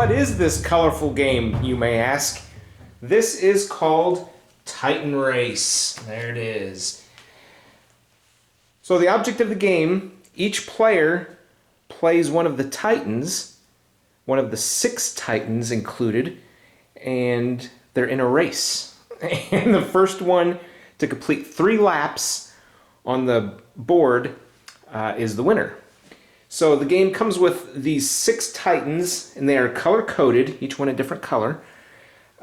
What is this colorful game, you may ask? This is called Titan Race. There it is. So the object of the game, each player plays one of the Titans, one of the 6 Titans included, and they're in a race. And the first one to complete 3 laps on the board is the winner. So the game comes with these 6 Titans, and they are color-coded, each one a different color.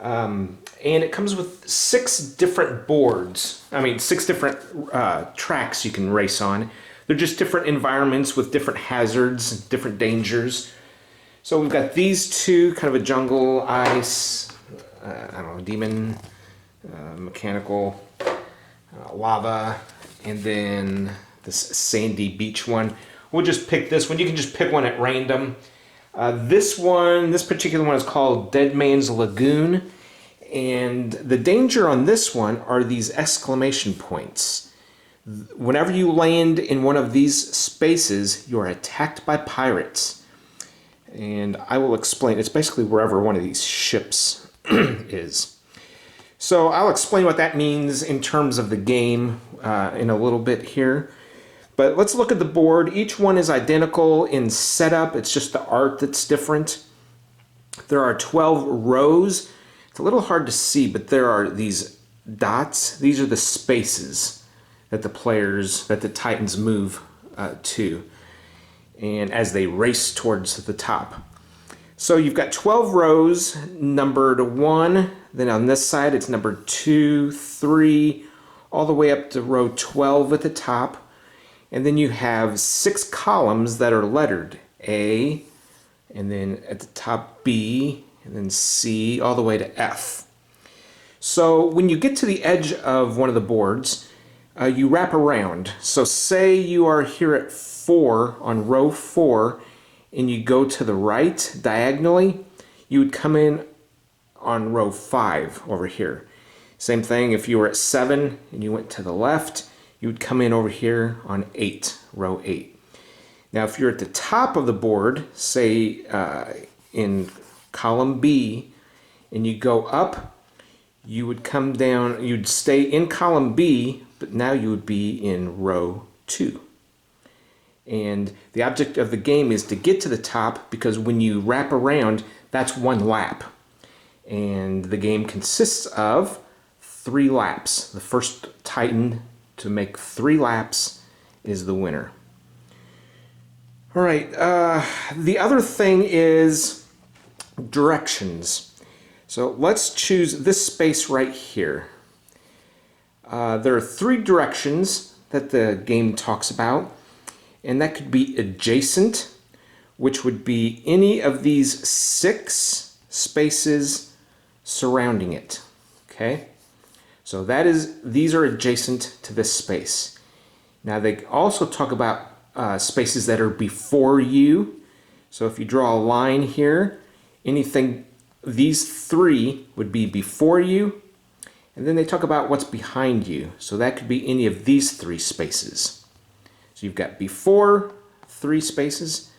And it comes with 6 different boards. 6 different tracks you can race on. They're just different environments with different hazards, different dangers. So we've got these 2, kind of a jungle, ice, demon, mechanical, lava, and then this sandy beach one. We'll just pick this one. You can just pick one at random. This particular one is called Dead Man's Lagoon. And the danger on this one are these exclamation points. Whenever you land in one of these spaces, you are attacked by pirates. And I will explain. It's basically wherever one of these ships is. So I'll explain what that means in terms of the game in a little bit here. But let's look at the board. Each one is identical in setup. It's just the art that's different. There are 12 rows. It's a little hard to see, but there are these dots. These are the spaces that the Titans move to, and as they race towards the top. So you've got 12 rows, numbered 1. Then on this side, it's numbered 2, 3, all the way up to row 12 at the top. And then you have 6 columns that are lettered A, and then at the top B, and then C, all the way to F. So when you get to the edge of one of the boards, you wrap around. So say you are here at 4, on row 4, and you go to the right diagonally, you would come in on row 5 over here. Same thing if you were at 7 and you went to the left, you would come in over here on 8, row 8. Now if you're at the top of the board, say in column B, and you go up, you would come down, you'd stay in column B, but now you would be in row 2. And the object of the game is to get to the top, because when you wrap around, that's 1 lap. And the game consists of 3 laps. The first Titan to make 3 laps is the winner. All right, the other thing is directions. So let's choose this space right here. There are 3 directions that the game talks about, and that could be adjacent, which would be any of these 6 spaces surrounding it. Okay? So these are adjacent to this space. Now they also talk about spaces that are before you. So if you draw a line here, these 3 would be before you. And then they talk about what's behind you. So that could be any of these 3 spaces. So you've got before 3 spaces,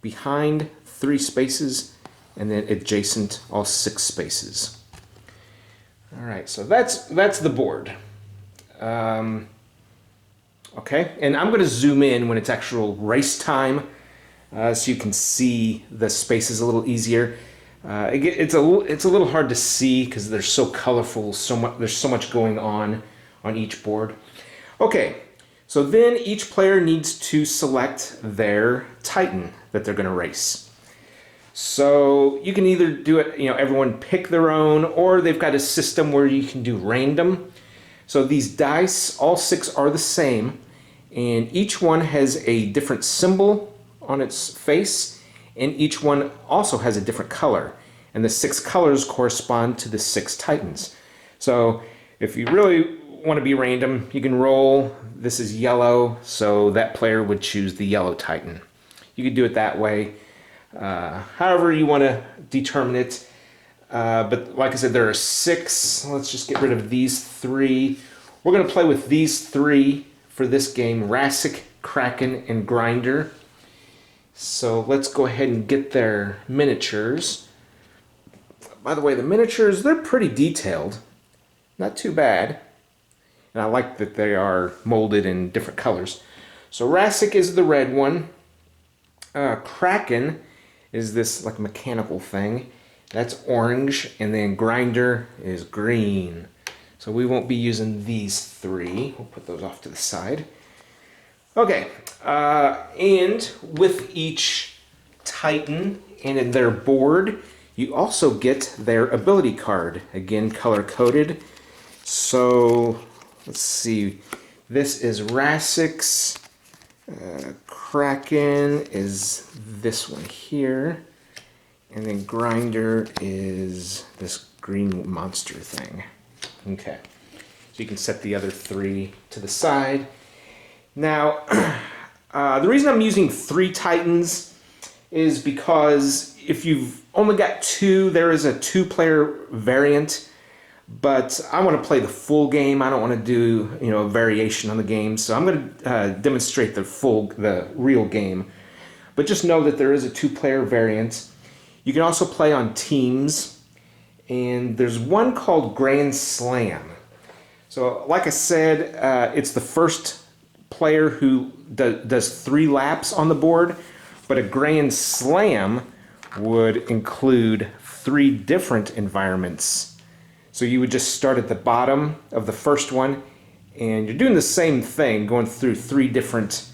behind 3 spaces, and then adjacent all 6 spaces. All right, so that's the board. Okay, and I'm going to zoom in when it's actual race time, so you can see the spaces a little easier. It's a little hard to see because they're so colorful. There's so much going on each board. Okay, so then each player needs to select their Titan that they're going to race. So you can either do it, everyone pick their own, or they've got a system where you can do random. So these dice, all 6 are the same, and each one has a different symbol on its face, and each one also has a different color. And the 6 colors correspond to the 6 Titans. So if you really want to be random, you can roll. This is yellow, so that player would choose the yellow Titan. You could do it that way. However you want to determine it. But like I said, there are 6. Let's just get rid of these 3. We're going to play with these 3 for this game: Rassic, Kraken, and Grinder. So let's go ahead and get their miniatures. by the way, the miniatures, they're pretty detailed. Not too bad. And I like that they are molded in different colors. So Rassic is the red one. Kraken is this like mechanical thing. That's orange. And then Grinder is green. So we won't be using these three. We'll put those off to the side. Okay. And with each Titan and in their board, you also get their ability card. Again, color-coded. So, let's see. This is Rassic's. Kraken is this one here. And then Grinder is this green monster thing. Okay. So you can set the other three to the side. Now, the reason I'm using 3 Titans is because if you've only got 2, there is a 2-player variant, but I want to play the full game. I don't want to do, a variation on the game, so I'm going to demonstrate the real game. But just know that there is a 2-player variant. You can also play on teams, and there's one called Grand Slam. So, like I said, it's the first player who does 3 laps on the board, but a Grand Slam would include 3 different environments. So you would just start at the bottom of the first one, and you're doing the same thing, going through 3 different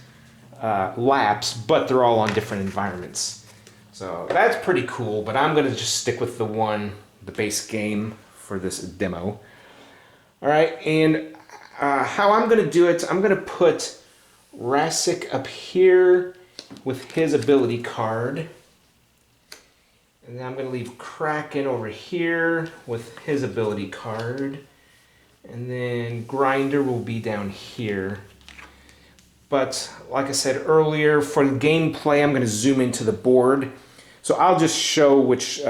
laps, but they're all on different environments. So that's pretty cool, but I'm going to just stick with the base game for this demo. All right, and how I'm going to do it, I'm going to put Rassic up here with his ability card. And then I'm going to leave Kraken over here with his ability card. And then Grinder will be down here. But like I said earlier, for the gameplay, I'm going to zoom into the board. So I'll just show which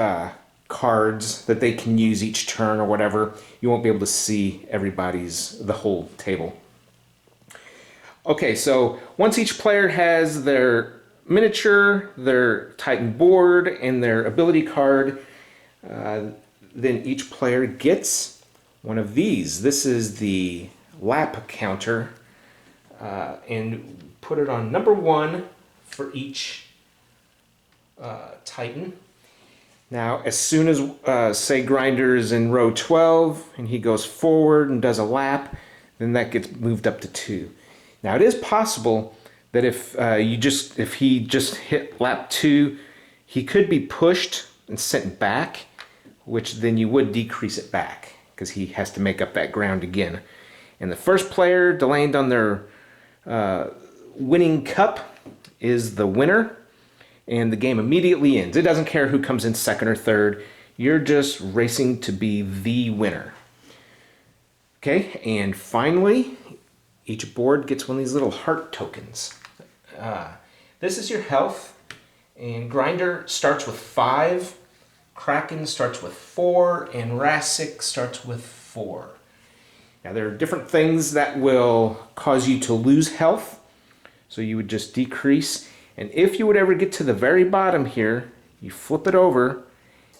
cards that they can use each turn or whatever. You won't be able to see the whole table. Okay, so once each player has their miniature, their Titan board, and their ability card, then each player gets one of these. This is the lap counter, and put it on number 1 for each Titan. Now, as soon as, say, Grinder is in row 12, and he goes forward and does a lap, then that gets moved up to 2. Now, it is possible that if he just hit lap 2, he could be pushed and sent back, which then you would decrease it back because he has to make up that ground again. And the first player to land on their winning cup is the winner, and the game immediately ends. It doesn't care who comes in second or third. You're just racing to be the winner. Okay, and finally, each board gets one of these little heart tokens. This is your health, and Grinder starts with 5, Kraken starts with 4, and Rassic starts with 4. Now there are different things that will cause you to lose health, so you would just decrease. And if you would ever get to the very bottom here, you flip it over,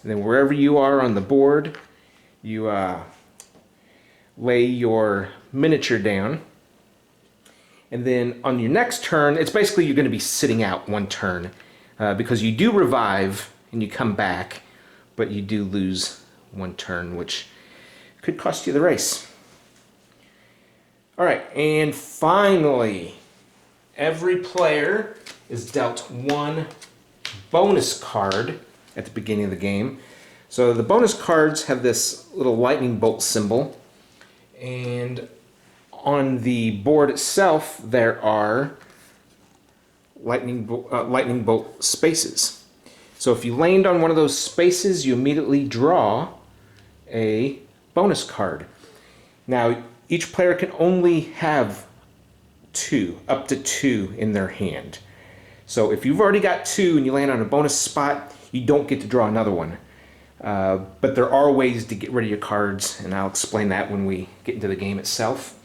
and then wherever you are on the board, you lay your miniature down. And then on your next turn, it's basically you're going to be sitting out one turn because you do revive and you come back, but you do lose one turn, which could cost you the race. All right, and finally, every player is dealt 1 bonus card at the beginning of the game. So the bonus cards have this little lightning bolt symbol, and on the board itself, there are lightning bolt spaces. So if you land on one of those spaces, you immediately draw a bonus card. Now, each player can only have 2, up to 2 in their hand. So if you've already got 2 and you land on a bonus spot, you don't get to draw another one. But there are ways to get rid of your cards, and I'll explain that when we get into the game itself.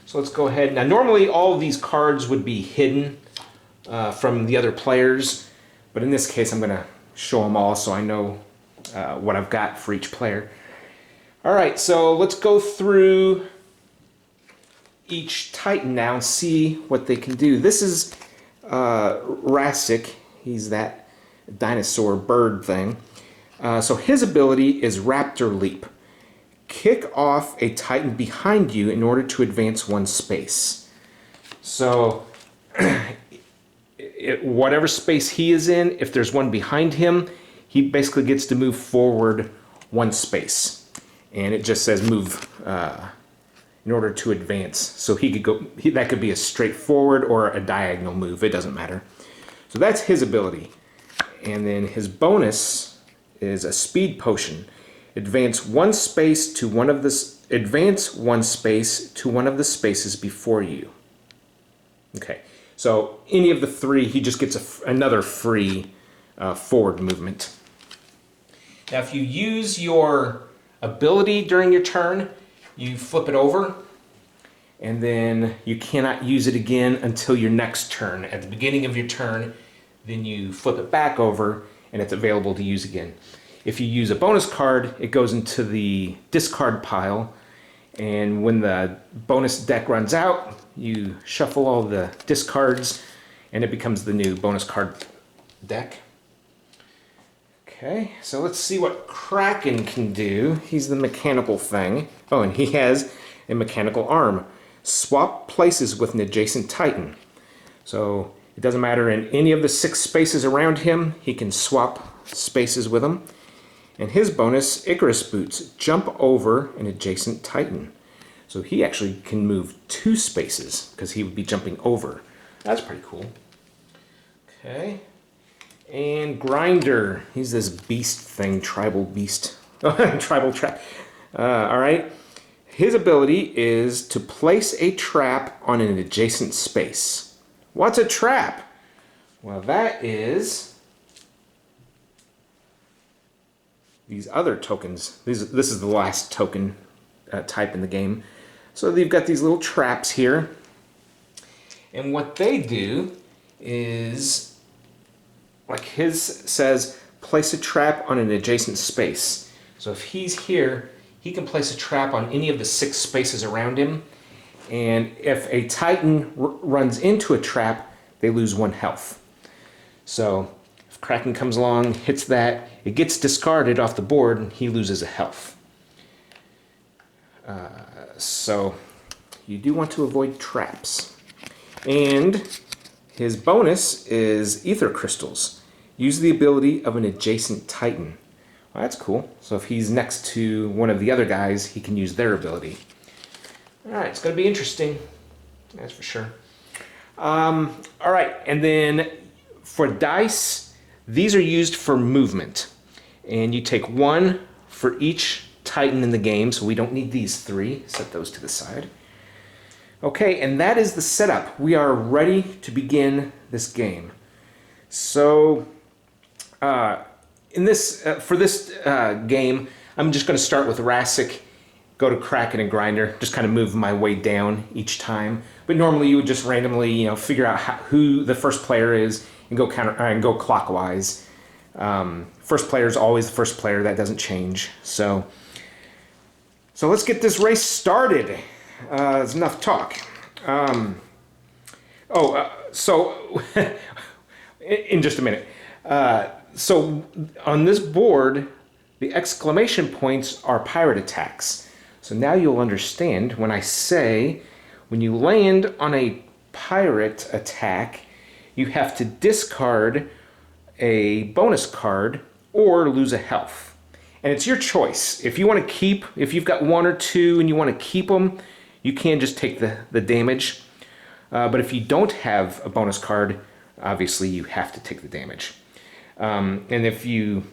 So let's go ahead. Now normally all of these cards would be hidden from the other players, but in this case I'm going to show them all so I know what I've got for each player. All right, so let's go through each Titan now and see what they can do. This is Rasik. He's that dinosaur bird thing. So his ability is Raptor Leap. Kick off a Titan behind you in order to advance 1 space. So whatever space he is in, if there's one behind him, he basically gets to move forward 1 space. And it just says move in order to advance. So he could go, that could be a straightforward or a diagonal move, it doesn't matter. So that's his ability. And then his bonus is a speed potion. Advance 1 space to one of the spaces before you. Okay, so any of the 3, he just gets another free forward movement. Now, if you use your ability during your turn, you flip it over, and then you cannot use it again until your next turn. At the beginning of your turn, then you flip it back over, and it's available to use again. If you use a bonus card, it goes into the discard pile, and when the bonus deck runs out, you shuffle all the discards, and it becomes the new bonus card deck. Okay, so let's see what Kraken can do. He's the mechanical thing. Oh, and he has a mechanical arm. Swap places with an adjacent Titan. So it doesn't matter in any of the 6 spaces around him, he can swap spaces with them. And his bonus, Icarus Boots, jump over an adjacent Titan. So he actually can move 2 spaces because he would be jumping over. That's pretty cool. Okay. And Grinder, he's this beast thing, tribal beast. Tribal trap. All right. His ability is to place a trap on an adjacent space. What's a trap? Well, that is these other tokens. This is the last token type in the game. So you've got these little traps here. And what they do is, like his says, place a trap on an adjacent space. So if he's here, he can place a trap on any of the 6 spaces around him. And if a Titan runs into a trap, they lose 1 health. So if Kraken comes along, hits that, it gets discarded off the board, and he loses a health. So you do want to avoid traps. And his bonus is Ether Crystals. Use the ability of an adjacent Titan. Well, that's cool. So if he's next to one of the other guys, he can use their ability. Alright, it's going to be interesting. That's for sure. Alright, and then for dice, these are used for movement. And you take 1 for each Titan in the game, so we don't need these 3. Set those to the side. Okay, and that is the setup. We are ready to begin this game. So, for this game, I'm just going to start with Rasik, go to Kraken and Grinder, just kind of move my way down each time. But normally you would just randomly, figure out who the first player is and go clockwise. First player is always the first player; that doesn't change. So let's get this race started. It's enough talk. So in just a minute. So on this board, the exclamation points are pirate attacks. So now you'll understand when I say, when you land on a pirate attack, you have to discard a bonus card or lose a health. And it's your choice. If you want to keep, if you've got 1 or 2 and you want to keep them, you can just take the damage. But if you don't have a bonus card, obviously you have to take the damage. And if you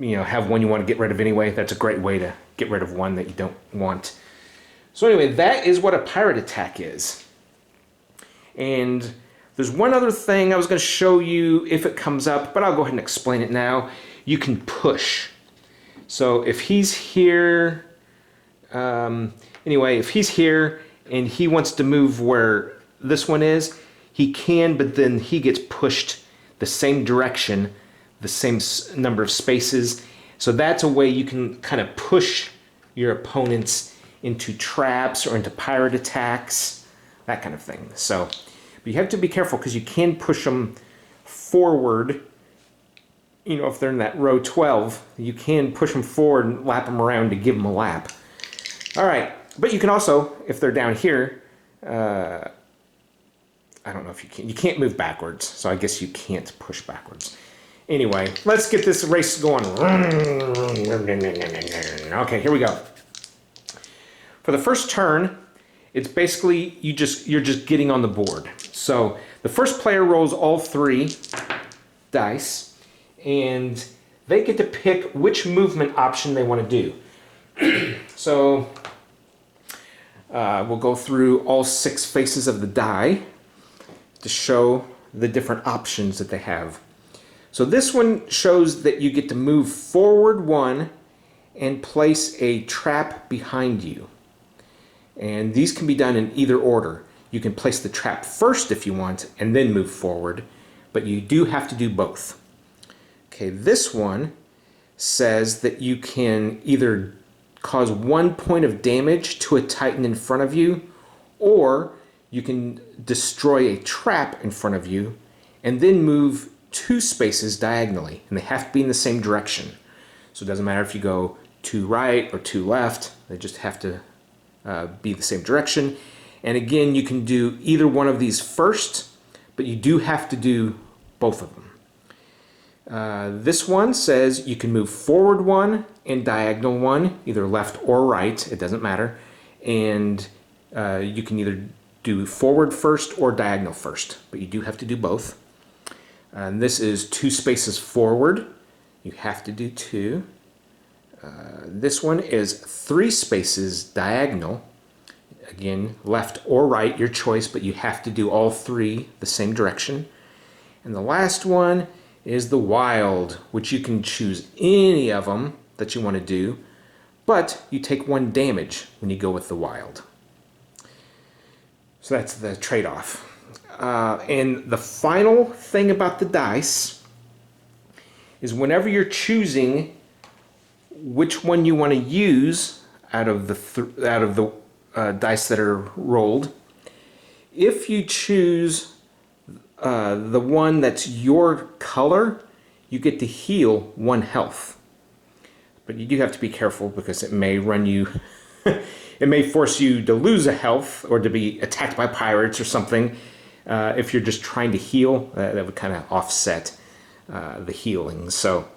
have one you want to get rid of anyway, that's a great way to get rid of one that you don't want. So anyway, that is what a pirate attack is. And there's one other thing I was going to show you if it comes up, but I'll go ahead and explain it now. You can push. So if he's here, if he's here and he wants to move where this one is, he can, but then he gets pushed the same direction, the same number of spaces. So that's a way you can kind of push your opponents into traps or into pirate attacks, that kind of thing. So, but you have to be careful because you can push them forward. You know, if they're in that row 12, you can push them forward and lap them around to give them a lap. All right, but you can also, if they're down here, I don't know if you can. You can't move backwards, so I guess you can't push backwards. Anyway, let's get this race going. Okay, here we go. For the first turn, it's basically you're just getting on the board. So the first player rolls all 3 dice, and they get to pick which movement option they want to do. So we'll go through all 6 faces of the die to show the different options that they have. So this one shows that you get to move forward 1 and place a trap behind you. And these can be done in either order. You can place the trap first if you want and then move forward, but you do have to do both. Okay, this one says that you can either cause 1 point of damage to a Titan in front of you, or you can destroy a trap in front of you and then move 2 spaces diagonally, and they have to be in the same direction. So it doesn't matter if you go 2 right or 2 left, they just have to be the same direction. And again, you can do either one of these first, but you do have to do both of them. This one says you can move forward 1 and diagonal 1, either left or right, it doesn't matter. And you can either do forward first or diagonal first, but you do have to do both. And this is 2 spaces forward. You have to do 2. This one is 3 spaces diagonal. Again, left or right, your choice, but you have to do all 3 the same direction. And the last one is the wild, which you can choose any of them that you want to do, but you take 1 damage when you go with the wild. So that's the trade-off. And the final thing about the dice is whenever you're choosing which one you want to use out of the dice that are rolled, if you choose the one that's your color, you get to heal 1 health. But you do have to be careful because it may run you, it may force you to lose a health or to be attacked by pirates or something. If you're just trying to heal, that would kind of offset the healing. So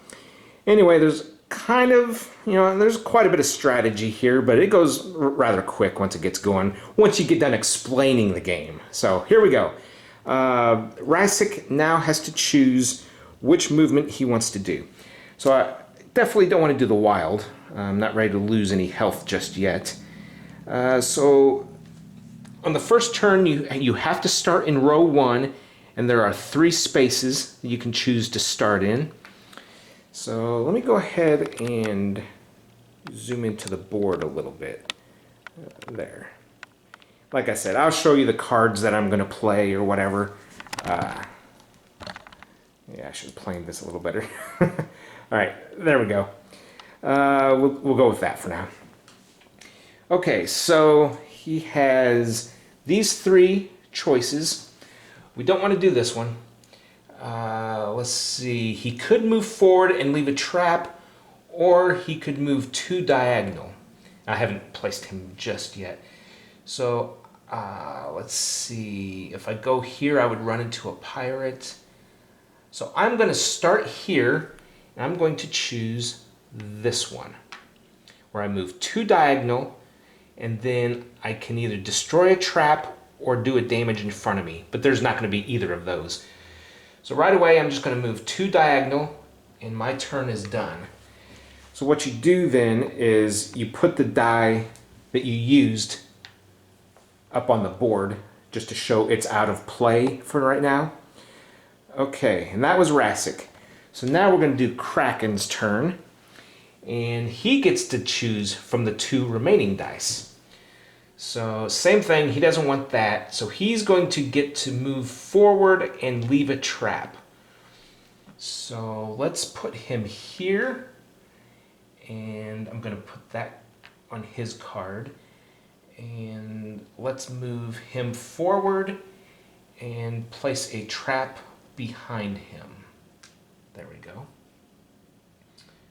anyway, there's kind of, there's quite a bit of strategy here, but it goes rather quick once it gets going, once you get done explaining the game. So here we go. Rasik now has to choose which movement he wants to do. So I definitely don't want to do the wild. I'm not ready to lose any health just yet. So on the first turn, you have to start in row 1, and there are 3 spaces that you can choose to start in. So let me go ahead and zoom into the board a little bit. There. Like I said, I'll show you the cards that I'm going to play or whatever. Yeah, I should have played this a little better. All right, there we go. We'll go with that for now. Okay, so he has these 3 choices. We don't want to do this one. Let's see. He could move forward and leave a trap, or he could move 2 diagonal. I haven't placed him just yet. So let's see. If I go here, I would run into a pirate. So I'm going to start here, and I'm going to choose this one, where I move 2 diagonal, and then I can either destroy a trap or do a damage in front of me, but there's not going to be either of those. So right away, I'm just going to move 2 diagonal, and my turn is done. So what you do then is you put the die that you used up on the board just to show it's out of play for right now. Okay, and that was Rasik. So now we're going to do Kraken's turn, and he gets to choose from the 2 remaining dice. So same thing, he doesn't want that, so he's going to get to move forward and leave a trap. So let's put him here, And I'm going to put that on his card. And let's move him forward and place a trap behind him. There we go.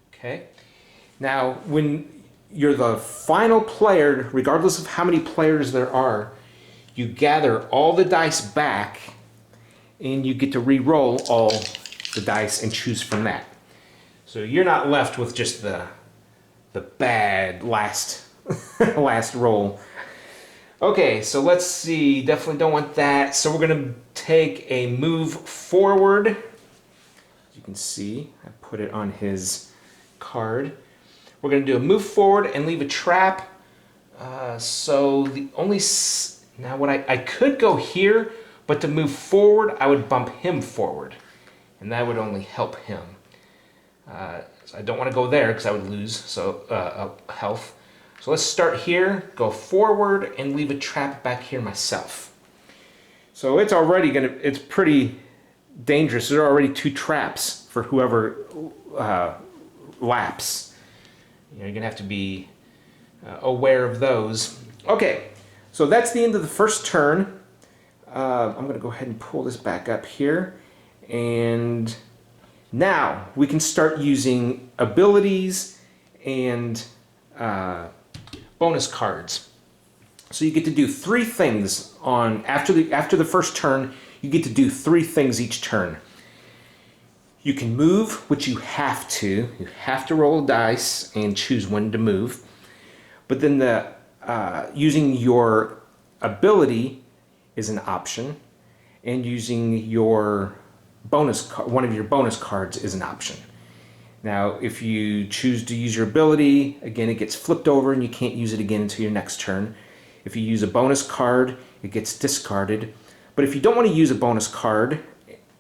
Okay. Now, when you're the final player, regardless of how many players there are, you gather all the dice back and you get to re-roll all the dice and choose from that. So you're not left with just the bad last last roll. Okay, so let's see. Definitely don't want that. So we're going to take a move forward. As you can see, I put it on his card. We're going to do a move forward and leave a trap. So the only... Now what I could go here, but to move forward, I would bump him forward. And that would only help him. So I don't want to go there because I would lose health. So let's start here, go forward, and leave a trap back here myself. So it's already it's pretty dangerous. There are already 2 traps for whoever laps. You're going to have to be aware of those. Okay, so that's the end of the first turn. I'm going to go ahead and pull this back up here. And now we can start using abilities and bonus cards. So you get to do 3 things after the first turn. You get to do 3 things each turn. You can move, which you have to. You have to roll a dice and choose when to move. But then using your ability is an option, and using your one of your bonus cards is an option. Now, if you choose to use your ability, again, it gets flipped over and you can't use it again until your next turn. If you use a bonus card, it gets discarded. But if you don't want to use a bonus card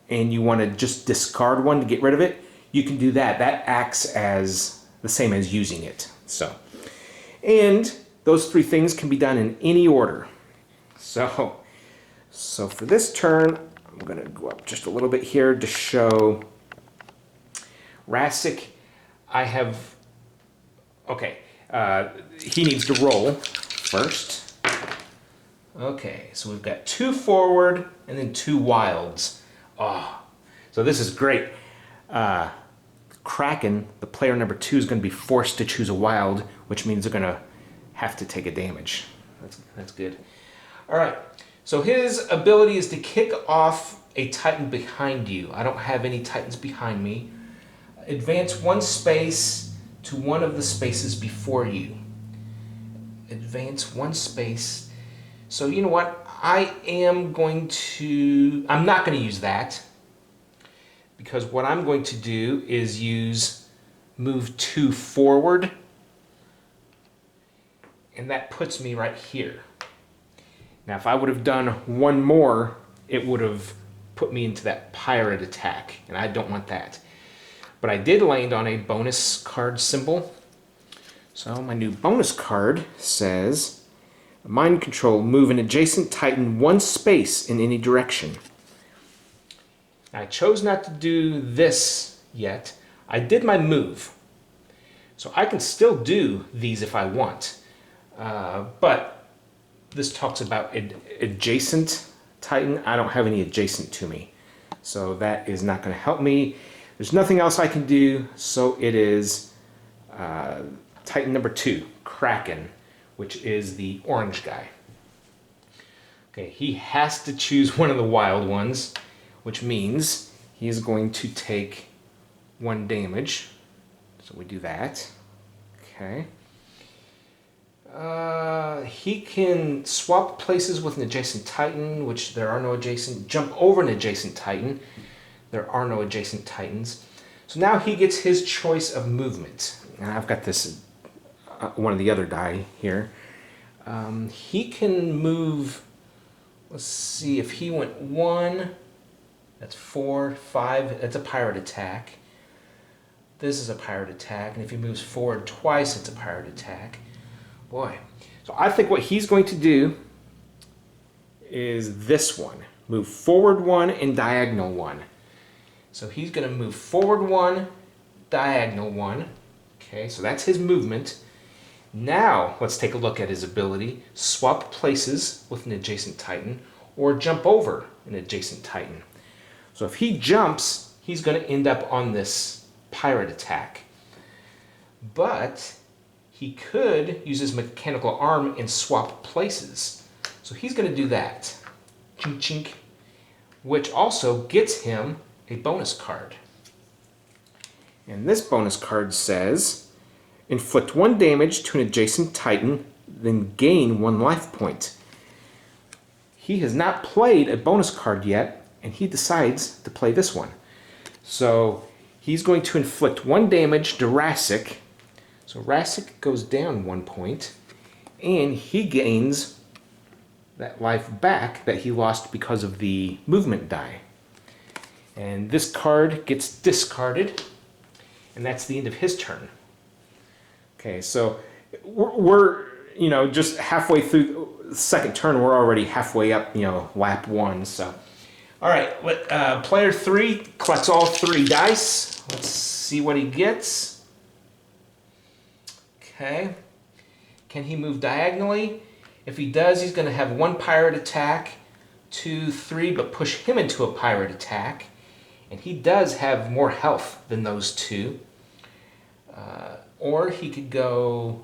and you want to just discard one to get rid of it, you can do that. That acts as the same as using it. And those 3 things can be done in any order. So for this turn, I'm going to go up just a little bit here to show Rasik. He needs to roll first. Okay, so we've got 2 forward and then 2 wilds. Oh, so this is great. Kraken, the player number 2, is going to be forced to choose a wild, which means they're going to have to take a damage. That's good. All right, so his ability is to kick off a Titan behind you. I don't have any Titans behind me. Advance 1 space to one of the spaces before you. Advance 1 space. So you know what? I'm not going to use that, because what I'm going to do is use move 2 forward, and that puts me right here. Now if I would have done 1 more, it would have put me into that pirate attack, and I don't want that. But I did land on a bonus card symbol. So my new bonus card says, Mind Control, move an adjacent Titan 1 space in any direction. I chose not to do this yet. I did my move. So I can still do these if I want. But this talks about adjacent Titan. I don't have any adjacent to me. So that is not going to help me. There's nothing else I can do, so it is Titan number 2, Kraken, which is the orange guy. Okay, he has to choose one of the wild ones, which means he is going to take 1 damage. So we do that. Okay. He can swap places with an adjacent Titan, which there are no adjacent. Jump over an adjacent Titan. There are no adjacent Titans. So now he gets his choice of movement. And I've got this, one of the other die here. He can move, let's see, if he went 1, that's 4, 5, that's a pirate attack. This is a pirate attack, and if he moves forward twice, it's a pirate attack. Boy. So I think what he's going to do is this one. Move forward 1 and diagonal 1. So he's going to move forward 1, diagonal 1. Okay, so that's his movement. Now, let's take a look at his ability. Swap places with an adjacent Titan, or jump over an adjacent Titan. So if he jumps, he's going to end up on this pirate attack. But he could use his mechanical arm and swap places. So he's going to do that. Chink chink. Which also gets him a bonus card. And this bonus card says, inflict 1 damage to an adjacent Titan, then gain 1 life point. He has not played a bonus card yet, and he decides to play this one. So he's going to inflict 1 damage to Rassic. So Rassic goes down 1 point, and he gains that life back that he lost because of the movement die. And this card gets discarded, and that's the end of his turn. Okay, so we're just halfway through the second turn. We're already halfway up, lap 1. So, all right, player 3 collects all 3 dice. Let's see what he gets. Okay, can he move diagonally? If he does, he's going to have 1 pirate attack, 2, 3, but push him into a pirate attack. And he does have more health than those 2. Or he could go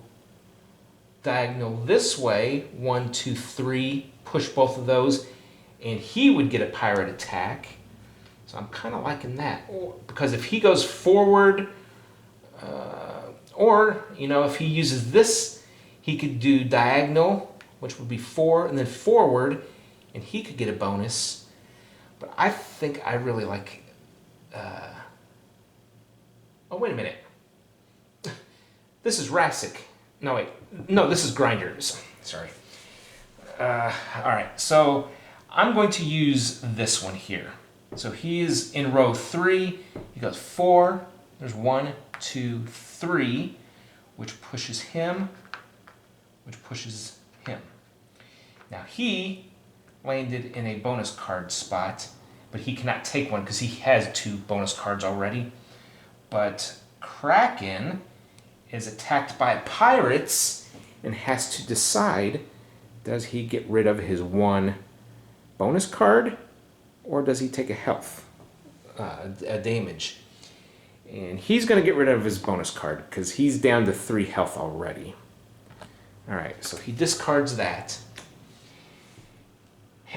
diagonal this way, 1, 2, 3, push both of those, and he would get a pirate attack. So I'm kind of liking that. Because if he goes forward, or, if he uses this, he could do diagonal, which would be 4, and then forward, and he could get a bonus. But I think I really like... oh, wait a minute. This is Rassic. No, wait. No, this is Grinders. Sorry. All right, so I'm going to use this one here. So he is in row 3. He goes 4. There's 1, 2, 3, which pushes him, which pushes him. Now he landed in a bonus card spot, but he cannot take one because he has 2 bonus cards already. But Kraken is attacked by pirates and has to decide, does he get rid of his 1 bonus card, or does he take a health, a damage? And he's going to get rid of his bonus card because he's down to 3 health already. Alright, so he discards that.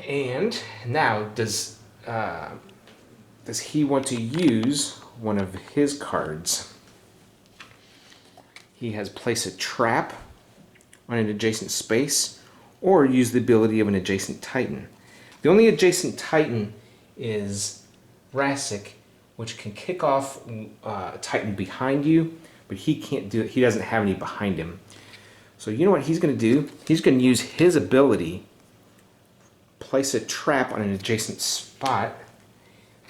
And now, does he want to use one of his cards? He has place a trap on an adjacent space, or use the ability of an adjacent Titan. The only adjacent Titan is Rassic, which can kick off a Titan behind you, but he can't do it. He doesn't have any behind him. So you know what he's going to do? He's going to use his ability, place a trap on an adjacent spot,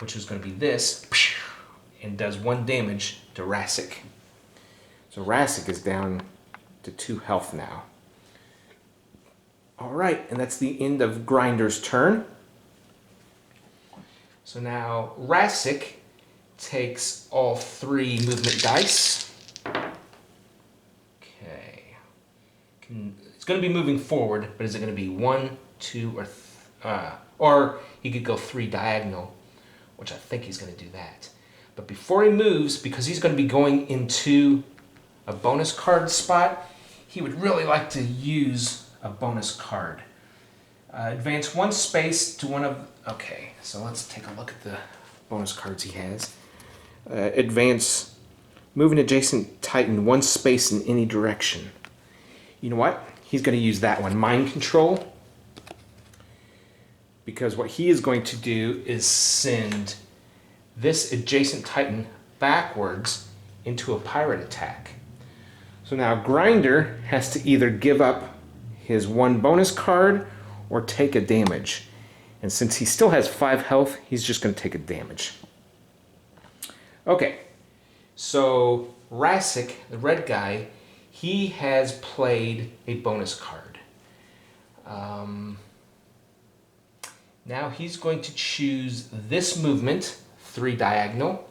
which is going to be this, and does 1 damage to Rassic. So Rassic is down to 2 health now. Alright, and that's the end of Grinder's turn. So now Rassic takes all 3 movement dice. Okay. It's going to be moving forward, but is it going to be 1, 2, or he could go 3 diagonal, which I think he's going to do that. But before he moves, because he's going to be going into a bonus card spot, he would really like to use a bonus card. Advance 1 space to one of... Okay, so let's take a look at the bonus cards he has. Advance, move an adjacent Titan 1 space in any direction. You know what? He's going to use that one, Mind Control. Because what he is going to do is send this adjacent Titan backwards into a pirate attack. So now Grinder has to either give up his 1 bonus card or take a damage. And since he still has 5 health, he's just going to take a damage. Okay, so Rassic, the red guy, he has played a bonus card. Now he's going to choose this movement, 3 diagonal.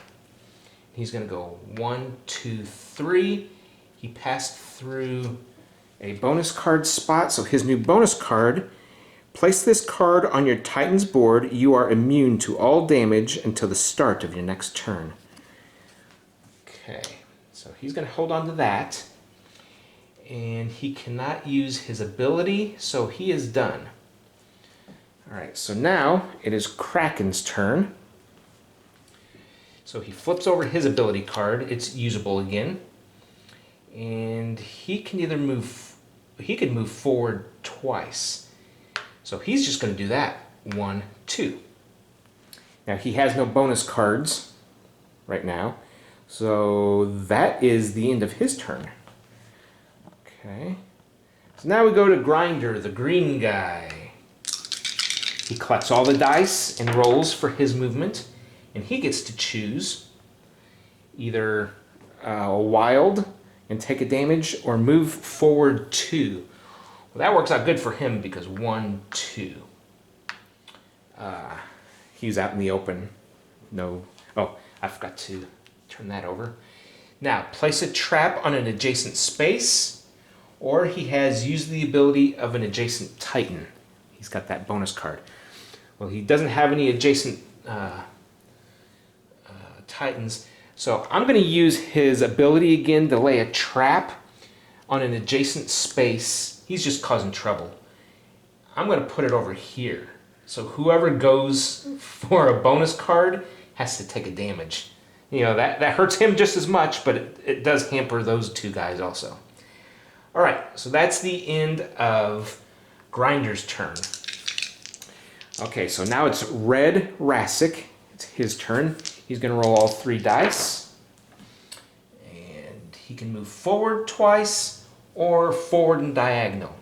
He's going to go 1, 2, 3, he passed through a bonus card spot. So his new bonus card, place this card on your Titan's board. You are immune to all damage until the start of your next turn. Okay, so he's going to hold on to that. And he cannot use his ability, so he is done. Alright, so now it is Kraken's turn. So he flips over his ability card. It's usable again. And he can either move, he can move forward twice. So he's just going to do that. 1, 2. Now he has no bonus cards right now. So that is the end of his turn. Okay. So now we go to Grinder, the green guy. He collects all the dice and rolls for his movement. And he gets to choose either a wild and take a damage or move forward 2. Well, that works out good for him because 1, 2. He's out in the open. No. Oh, I forgot to turn that over. Now, place a trap on an adjacent space, or he has used the ability of an adjacent Titan. He's got that bonus card. Well, he doesn't have any adjacent Titans, so I'm going to use his ability again to lay a trap on an adjacent space. He's just causing trouble. I'm going to put it over here. So whoever goes for a bonus card has to take a damage. You know, that hurts him just as much, but it does hamper those two guys also. All right, so that's the end of Grinder's turn. Okay, so now it's Red Rassic. It's his turn. He's going to roll all 3 dice. And he can move forward twice or forward and diagonal.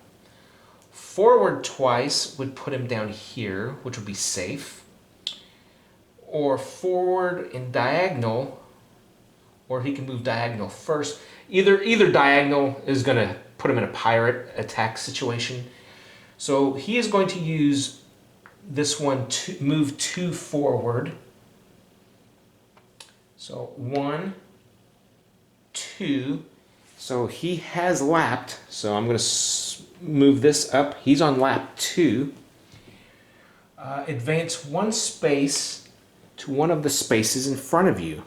Forward twice would put him down here, which would be safe. Or forward and diagonal, or he can move diagonal first. Either diagonal is going to put him in a pirate attack situation. So he is going to use this one to move 2 forward. So 1, 2. So he has lapped. So I'm going to move this up. He's on lap 2. Advance 1 space to one of the spaces in front of you.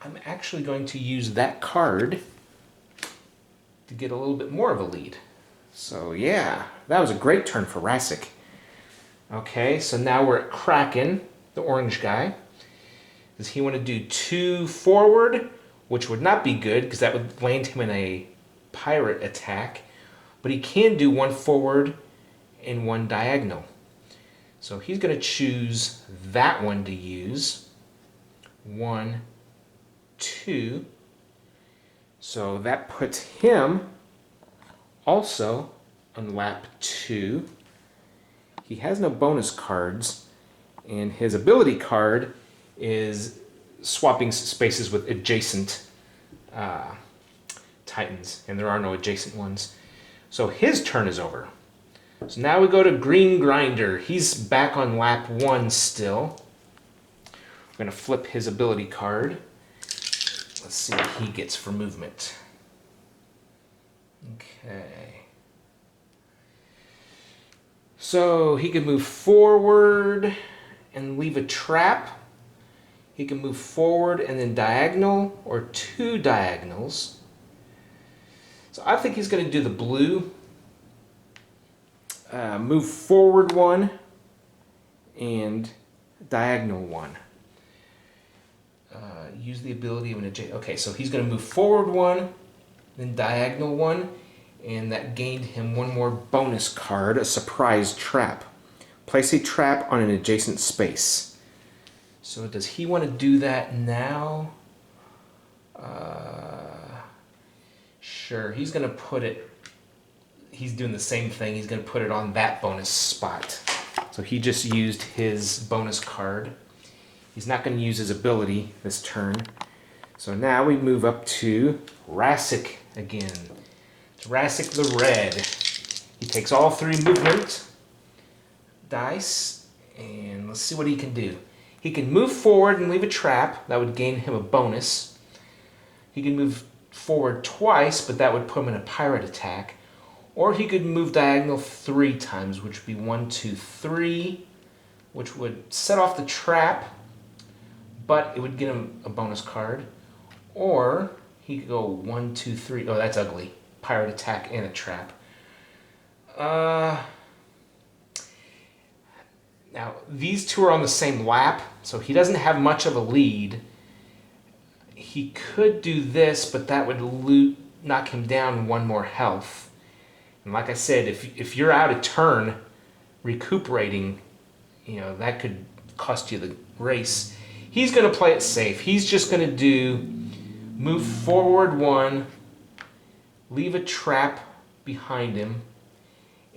I'm actually going to use that card to get a little bit more of a lead. So yeah, that was a great turn for Rassic. Okay, so now we're at Kraken, the orange guy. Does he want to do 2 forward, which would not be good because that would land him in a pirate attack. But he can do 1 forward and 1 diagonal. So he's going to choose that one to use. 1, 2. So that puts him also on lap 2. He has no bonus cards, and his ability card is swapping spaces with adjacent Titans, and there are no adjacent ones. So his turn is over. So now we go to Green Grinder. He's back on lap 1 still. We're going to flip his ability card. Let's see what he gets for movement. Okay. So he can move forward and leave a trap. He can move forward and then diagonal or 2 diagonals. So I think he's going to do the blue. Move forward 1 and diagonal 1. Use the ability of an adjacent. Okay, so he's going to move forward 1, then diagonal 1, and that gained him 1 more bonus card, a surprise trap. Place a trap on an adjacent space. So does he want to do that now? Sure, he's going to put it, he's doing the same thing, he's going to put it on that bonus spot. So he just used his bonus card. He's not going to use his ability this turn. So now we move up to Rassic again. It's Rassic the red. He takes all 3 movement dice, and let's see what he can do. He can move forward and leave a trap. That would gain him a bonus. He can move forward twice, but that would put him in a pirate attack. Or he could move diagonal 3 times, which would be 1, 2, 3, which would set off the trap, but it would get him a bonus card. Or he could go 1, 2, 3. Oh, that's ugly. Pirate attack and a trap. Now, these two are on the same lap, so he doesn't have much of a lead. He could do this, but that would knock him down 1 more health. And like I said, if you're out of turn recuperating, that could cost you the race. He's going to play it safe. He's just going to do move forward 1, leave a trap behind him,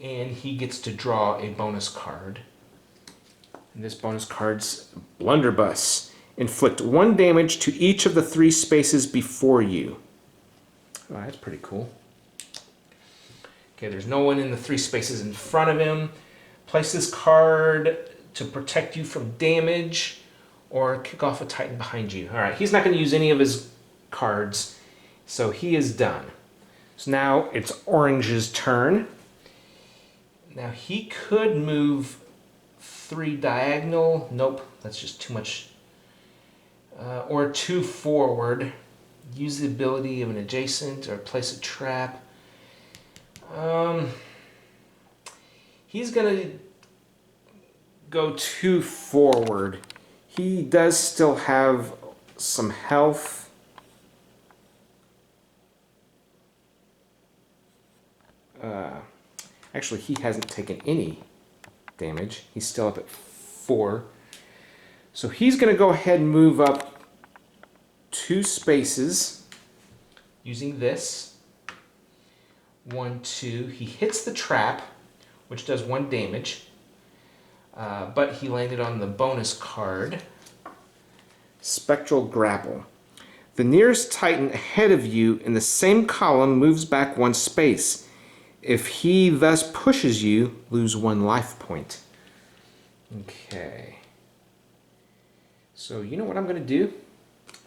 and he gets to draw a bonus card. And this bonus card's Blunderbuss. Inflict 1 damage to each of the 3 spaces before you. Oh, that's pretty cool. Okay, there's no one in the 3 spaces in front of him. Place this card to protect you from damage or kick off a Titan behind you. All right, he's not going to use any of his cards, so he is done. So now it's Orange's turn. Now he could move 3 diagonal. Nope, that's just too much. Or 2 forward. Use the ability of an adjacent or place a trap. He's going to go 2 forward. He does still have some health. Actually, he hasn't taken any damage. He's still up at 4. So he's going to go ahead and move up 2 spaces using this. 1, 2. He hits the trap, which does 1 damage. But he landed on the bonus card. Spectral Grapple. The nearest Titan ahead of you in the same column moves back 1 space. If he thus pushes you, lose 1 life point. Okay. So you know what I'm going to do?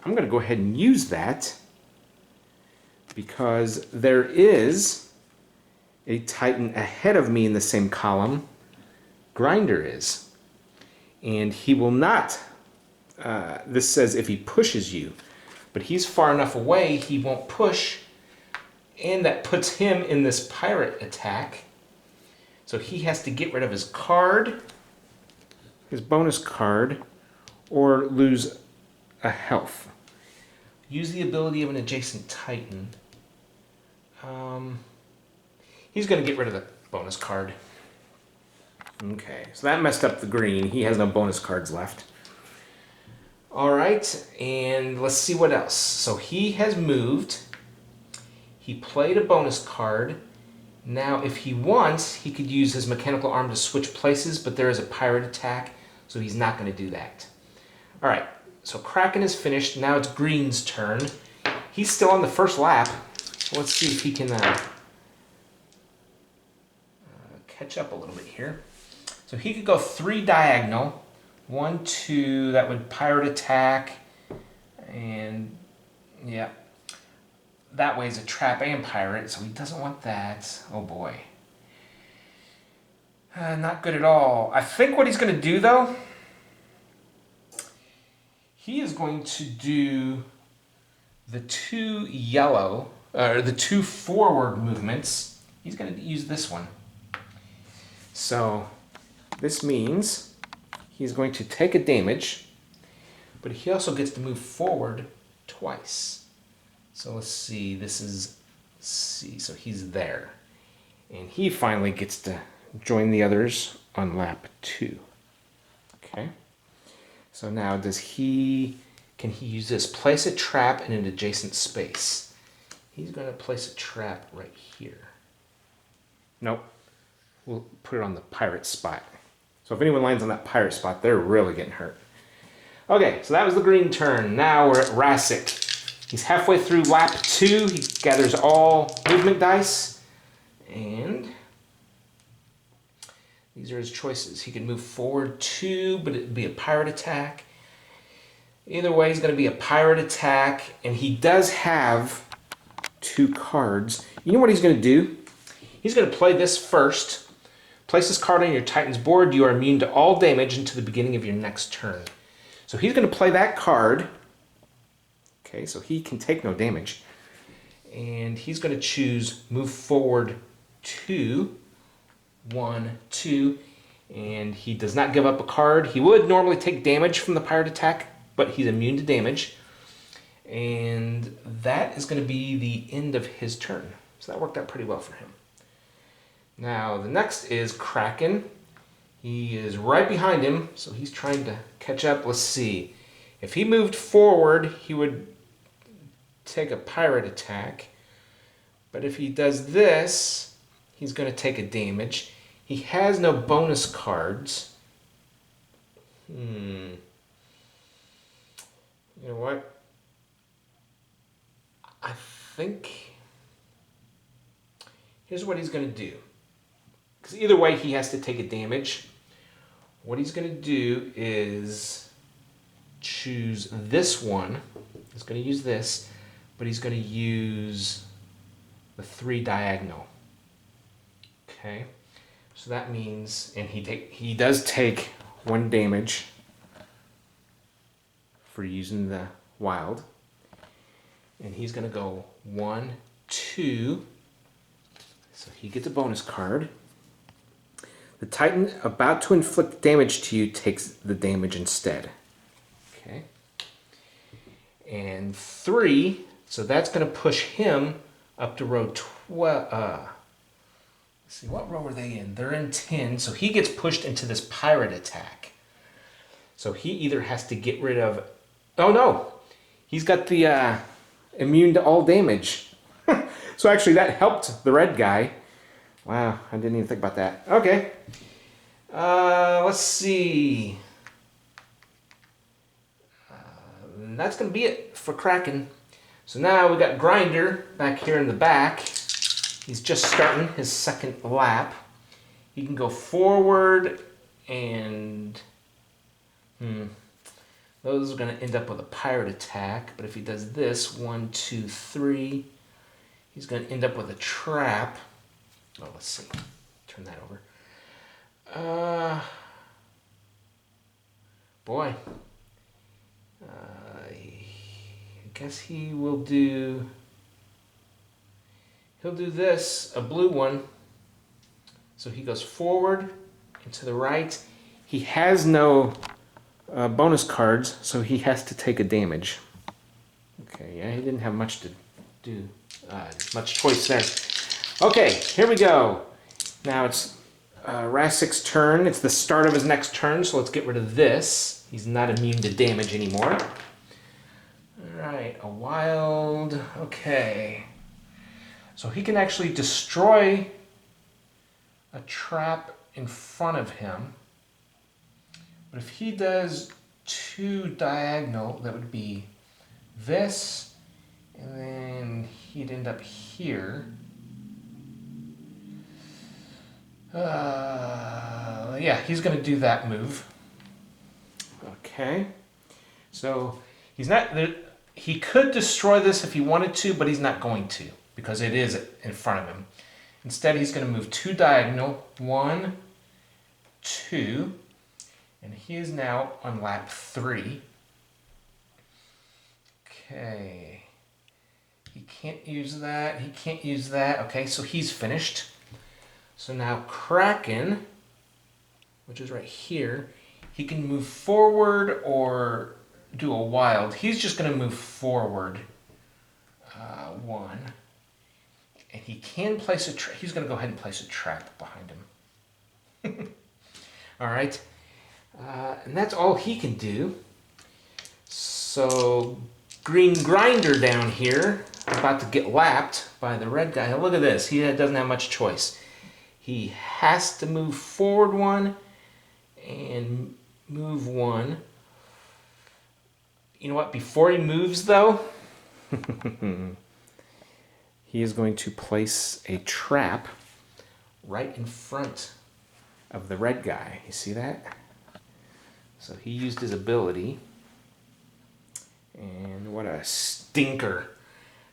I'm going to go ahead and use that because there is a Titan ahead of me in the same column. Grinder is. And he will not, this says if he pushes you, but he's far enough away he won't push, and that puts him in this pirate attack. So he has to get rid of his card, his bonus card, or lose a health. Use the ability of an adjacent Titan. He's going to get rid of the bonus card. Okay, so that messed up the green. He has no bonus cards left. Alright, and let's see what else. So he has moved. He played a bonus card. Now, if he wants, he could use his mechanical arm to switch places, but there is a pirate attack, so he's not going to do that. Alright, so Kraken is finished. Now it's Green's turn. He's still on the first lap. So let's see if he can catch up a little bit here. So he could go 3 diagonal. 1, 2, that would pirate attack. And yeah, that way is a trap and pirate, so he doesn't want that. Oh boy. Not good at all. I think what he's going to do though, he is going to do the 2 yellow, or the 2 forward movements. He's going to use this one. So this means he's going to take a damage, but he also gets to move forward twice. So let's see, this is C, so he's there. And he finally gets to join the others on lap 2. Okay. So now can he use this? Place a trap in an adjacent space. He's going to place a trap right here. Nope. We'll put it on the pirate spot. So if anyone lands on that pirate spot, they're really getting hurt. Okay, so that was the green turn. Now we're at Rasik. He's halfway through lap 2. He gathers all movement dice. And these are his choices. He can move forward 2, but it'd be a pirate attack. Either way, he's going to be a pirate attack. And he does have 2 cards. You know what he's going to do? He's going to play this first. Place this card on your Titan's board. You are immune to all damage until the beginning of your next turn. So he's going to play that card. Okay, so he can take no damage. And he's going to choose move forward 2, 1, 2. And he does not give up a card. He would normally take damage from the pirate attack, but he's immune to damage. And that is going to be the end of his turn. So that worked out pretty well for him. Now, the next is Kraken. He is right behind him, so he's trying to catch up. Let's see. If he moved forward, he would take a pirate attack. But if he does this, he's going to take a damage. He has no bonus cards. You know what? I think here's what he's going to do. Because either way, he has to take a damage. What he's going to do is choose this one. He's going to use this, but he's going to use the 3 diagonal. Okay, so that means, and he does take 1 damage for using the wild, and he's going to go 1, 2. So he gets a bonus card. The Titan about to inflict damage to you takes the damage instead. Okay. And 3, so that's going to push him up to row 12. Let's see, what row are they in? They're in 10, so he gets pushed into this pirate attack. So he either has to get rid of... Oh no! He's got the immune to all damage. So actually that helped the red guy. Wow, I didn't even think about that. Okay. Let's see. That's going to be it for Kraken. So now we got Grinder back here in the back. He's just starting his second lap. He can go forward and... Those are going to end up with a pirate attack. But if he does this, 1, 2, 3, he's going to end up with a trap. Oh, let's see. Turn that over. Boy. I guess he will do... He'll do this, a blue one. So he goes forward and to the right. He has no bonus cards, so he has to take a damage. Okay, yeah, he didn't have much to do, much choice there. Okay, here we go. Now it's Rassik's turn. It's the start of his next turn, so let's get rid of this. He's not immune to damage anymore. Alright, a wild. Okay. So he can actually destroy a trap in front of him. But if he does 2 diagonal, that would be this, and then he'd end up here. Yeah, he's going to do that move. Okay. So he's not... He could destroy this if he wanted to, but he's not going to, because it is in front of him. Instead, he's going to move 2 diagonal. 1, 2. And he is now on lap 3. Okay. He can't use that. He can't use that. Okay, so he's finished. So now Kraken, which is right here, he can move forward or do a wild. He's just going to move forward 1. And he can place a trap. He's going to go ahead and place a trap behind him. All right. And that's all he can do. So Green Grinder down here, about to get lapped by the red guy. Now look at this. He doesn't have much choice. He has to move forward 1 and move 1. You know what? Before he moves, though, he is going to place a trap right in front of the red guy. You see that? So he used his ability. And what a stinker.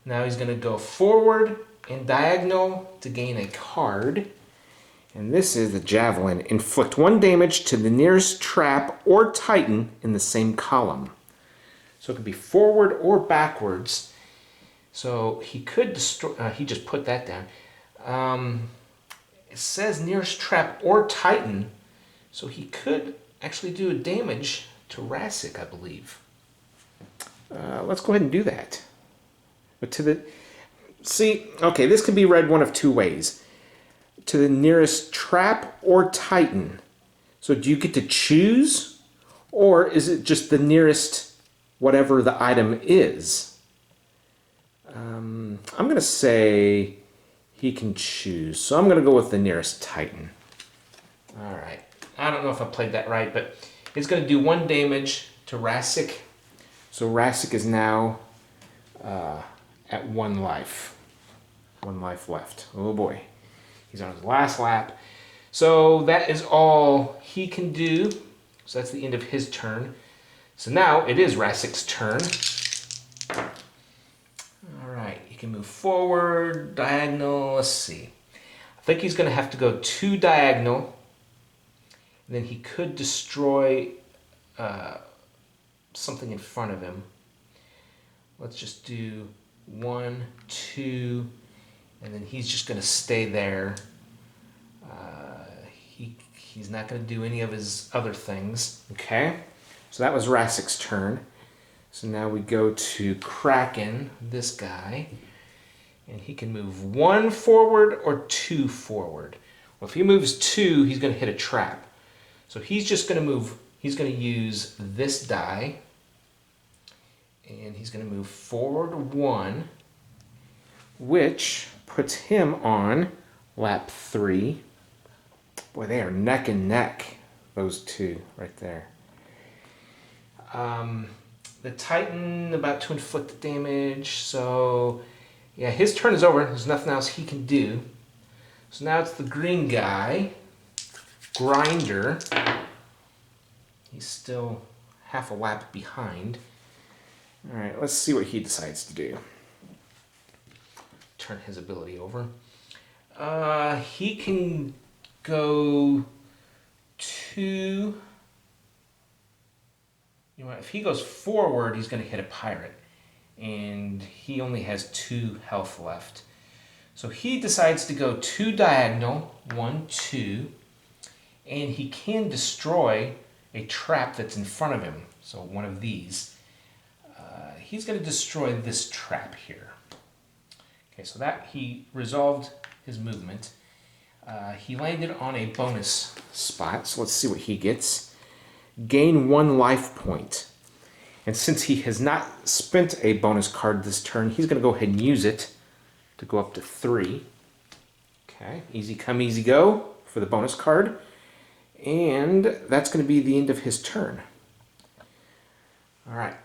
Now he's going to go forward and diagonal to gain a card. And this is the Javelin. Inflict 1 damage to the nearest trap or Titan in the same column. So it could be forward or backwards. So he could destroy, he just put that down. It says nearest trap or Titan. So he could actually do a damage to Rassic, I believe. Let's go ahead and do that. But to the... See, okay, this could be read one of two ways. To the nearest trap or Titan. So do you get to choose? Or is it just the nearest whatever the item is? I'm going to say he can choose. So I'm going to go with the nearest Titan. All right. I don't know if I played that right, but it's going to do 1 damage to Rassic. So Rassic is now at 1 life. 1 life left. Oh boy. He's on his last lap. So that is all he can do. So that's the end of his turn. So now it is Rassic's turn. All right. He can move forward, diagonal. Let's see. I think he's going to have to go 2 diagonal. And then he could destroy something in front of him. Let's just do 1, 2, and then he's just going to stay there. He's not going to do any of his other things. Okay, so that was Rassic's turn. So now we go to Kraken, this guy, and he can move 1 forward or 2 forward. Well, if he moves 2, he's going to hit a trap. So he's just going to move, he's going to use this die, and he's going to move forward 1, which puts him on lap 3. Boy, they are neck and neck, those two right there. The Titan about to inflict damage, so yeah, his turn is over. There's nothing else he can do. So now it's the green guy, Grinder. He's still half a lap behind. All right, let's see what he decides to do. Turn his ability over. He can go 2. You know, if he goes forward, he's going to hit a pirate. And he only has 2 health left. So he decides to go 2 diagonal, 1, 2. And he can destroy a trap that's in front of him. So one of these. He's going to destroy this trap here. Okay, so that he resolved his movement. He landed on a bonus spot, so let's see what he gets. Gain 1 life point. And since he has not spent a bonus card this turn, he's going to go ahead and use it to go up to 3. Okay, easy come, easy go for the bonus card. And that's going to be the end of his turn. All right,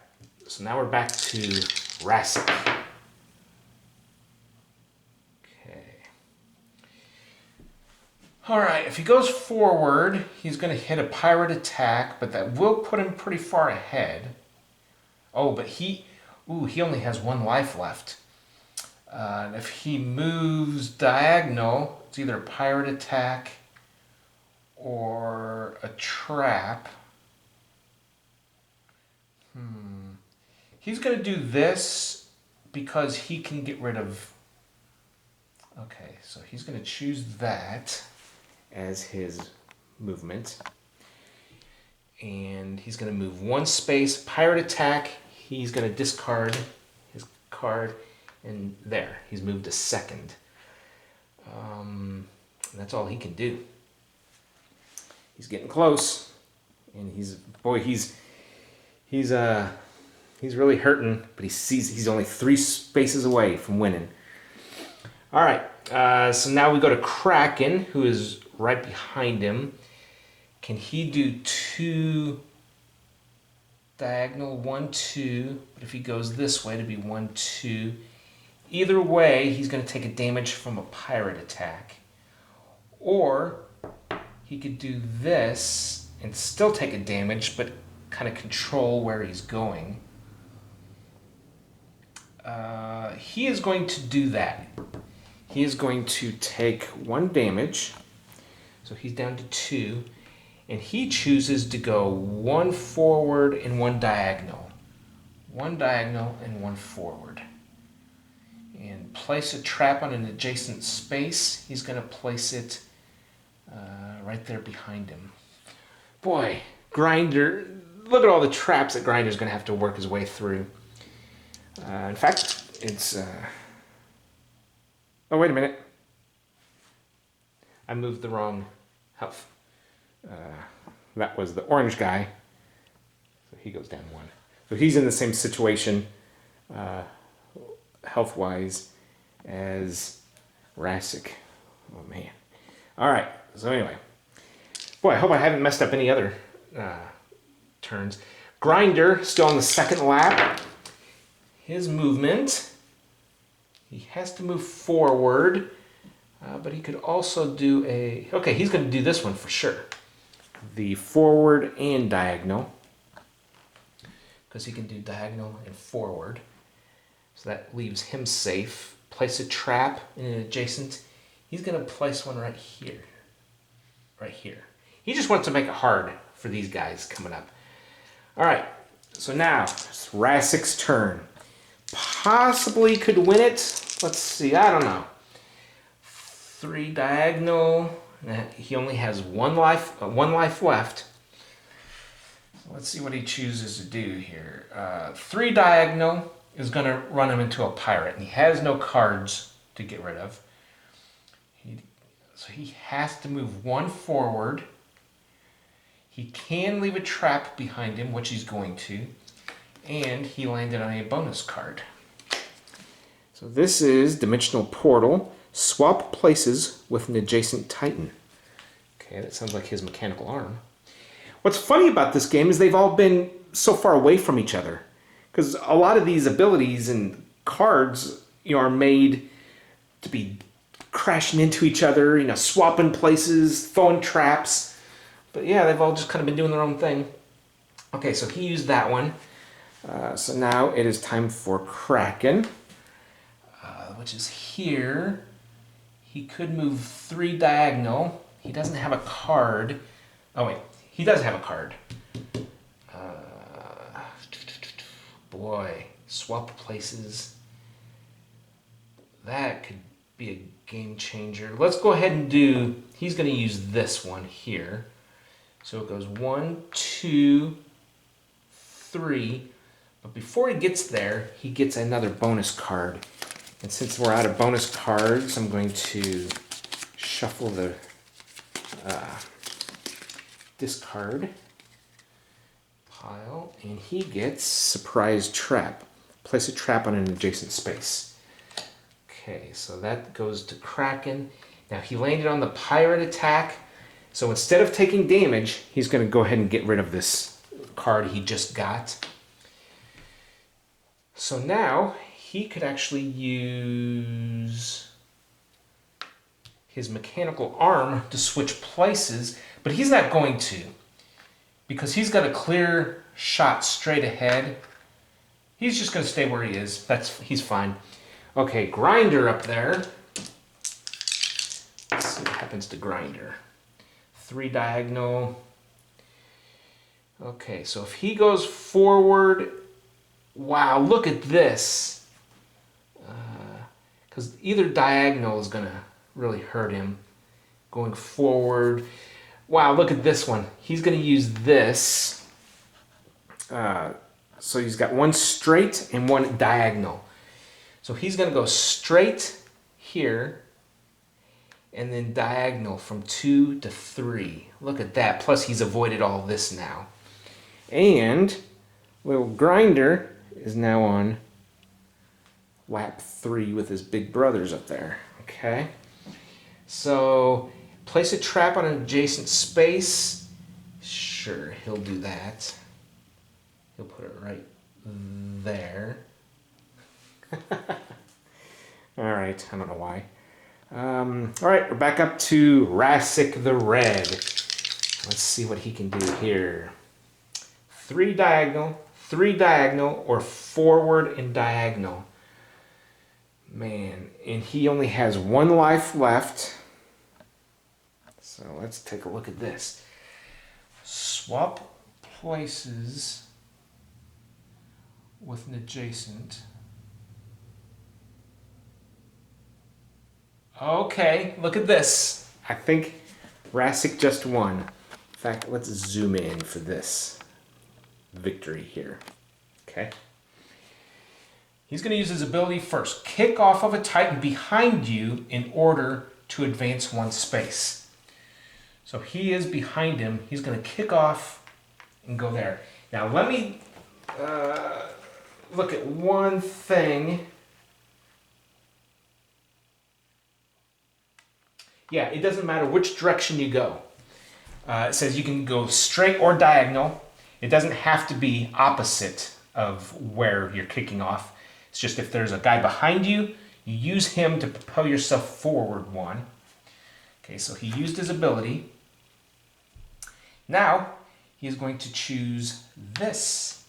so now we're back to Rassic. All right, if he goes forward, he's going to hit a pirate attack, but that will put him pretty far ahead. Oh, but he only has 1 life left. If he moves diagonal, it's either a pirate attack or a trap. He's going to do this because he can get rid of... Okay, so he's going to choose that as his movement. And he's going to move 1 space, pirate attack. He's going to discard his card, and there, he's moved a 2nd. That's all he can do. He's getting close, and he's really hurting, but he sees he's only 3 spaces away from winning. All right, so now we go to Kraken, who is right behind him. Can he do 2 diagonal, 1, 2, but if he goes this way, it'd be 1, 2. Either way, he's going to take a damage from a pirate attack. Or he could do this and still take a damage, but kind of control where he's going. he is going to do that. He is going to take 1 damage. So he's down to 2. And he chooses to go 1 forward and 1 diagonal. 1 diagonal and 1 forward. And place a trap on an adjacent space. He's going to place it right there behind him. Boy, Grinder, look at all the traps that Grinder's going to have to work his way through. In fact, it's... Oh, wait a minute. I moved the wrong health. That was the orange guy. So he goes down 1. So he's in the same situation, health-wise, as Rassic. Oh, man. All right. So anyway. Boy, I hope I haven't messed up any other turns. Grinder, still on the second lap. His movement, he has to move forward, but he could also do a... Okay, he's going to do this one for sure. The forward and diagonal, because he can do diagonal and forward. So that leaves him safe. Place a trap in an adjacent. He's going to place one right here. Right here. He just wants to make it hard for these guys coming up. All right, so now it's Rassic's turn. Possibly could win it. Let's see, I don't know. 3 diagonal. He only has one life left. Let's see what he chooses to do here. 3 diagonal is going to run him into a pirate, and he has no cards to get rid of. So he has to move 1 forward. He can leave a trap behind him, which he's going to, and he landed on a bonus card. So this is Dimensional Portal. Swap places with an adjacent Titan. Okay, that sounds like his mechanical arm. What's funny about this game is they've all been so far away from each other, because a lot of these abilities and cards, are made to be crashing into each other, swapping places, throwing traps. But yeah, they've all just kind of been doing their own thing. Okay, so he used that one. So now it is time for Kraken, which is here. He could move 3 diagonal. He doesn't have a card. Oh wait, he does have a card. Boy, swap places. That could be a game changer. Let's go ahead and do, he's going to use this one here. So it goes 1, 2, 3. But before he gets there, he gets another bonus card. And since we're out of bonus cards, I'm going to shuffle the discard pile. And he gets Surprise Trap. Place a trap on an adjacent space. Okay, so that goes to Kraken. Now he landed on the pirate attack. So instead of taking damage, he's going to go ahead and get rid of this card he just got. So now he could actually use his mechanical arm to switch places, but he's not going to, because he's got a clear shot straight ahead. He's just going to stay where he is. He's fine. Okay, Grinder up there. Let's see what happens to Grinder. 3 diagonal. Okay, so if he goes forward, wow, look at this. Because either diagonal is going to really hurt him. Going forward. Wow, look at this one. He's going to use this. So he's got 1 straight and 1 diagonal. So he's going to go straight here and then diagonal from 2 to 3. Look at that. Plus he's avoided all this now. And little Grinder is now on lap 3 with his big brothers up there. Okay. So place a trap on an adjacent space. Sure, he'll do that. He'll put it right there. All right, I don't know why. All right, we're back up to Rassic the Red. Let's see what he can do here. 3 diagonal, or forward and diagonal. Man, and he only has 1 life left. So let's take a look at this. Swap places with an adjacent. Okay, look at this. I think Rassic just won. In fact, let's zoom in for this victory here. Okay. He's going to use his ability first. Kick off of a Titan behind you in order to advance 1 space. So he is behind him. He's going to kick off and go there. Now let me look at one thing. Yeah, it doesn't matter which direction you go. It says you can go straight or diagonal. It doesn't have to be opposite of where you're kicking off. It's just if there's a guy behind you, you use him to propel yourself forward 1. Okay, so he used his ability. Now, he is going to choose this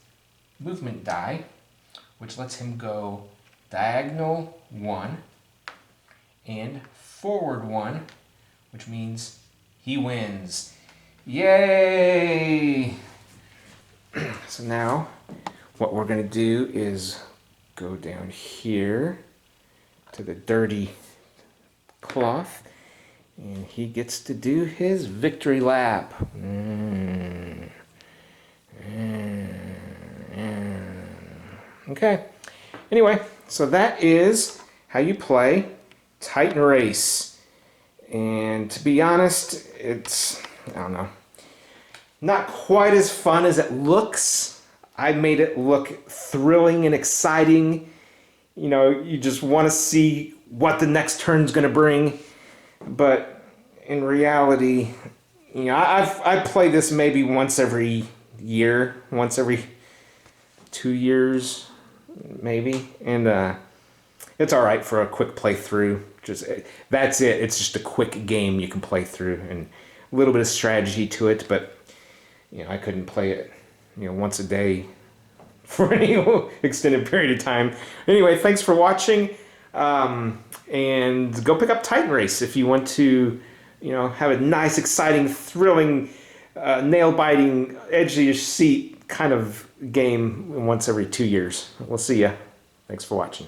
movement die, which lets him go diagonal 1 and forward 1, which means he wins. Yay! So now, what we're going to do is go down here to the dirty cloth, and he gets to do his victory lap. Okay. Anyway, so that is how you play Titan Race. And to be honest, it's, I don't know, not quite as fun as it looks. I made it look thrilling and exciting. You know, you just want to see what the next turn's going to bring. But in reality, you know, I play this maybe once every year, once every 2 years, maybe. And it's all right for a quick playthrough. That's it. It's just a quick game you can play through, and a little bit of strategy to it. But you know, I couldn't play it, you know, once a day for any extended period of time. Anyway, thanks for watching, and go pick up Titan Race if you want to, you know, have a nice, exciting, thrilling, nail-biting, edge of your seat kind of game once every 2 years. We'll see ya. Thanks for watching.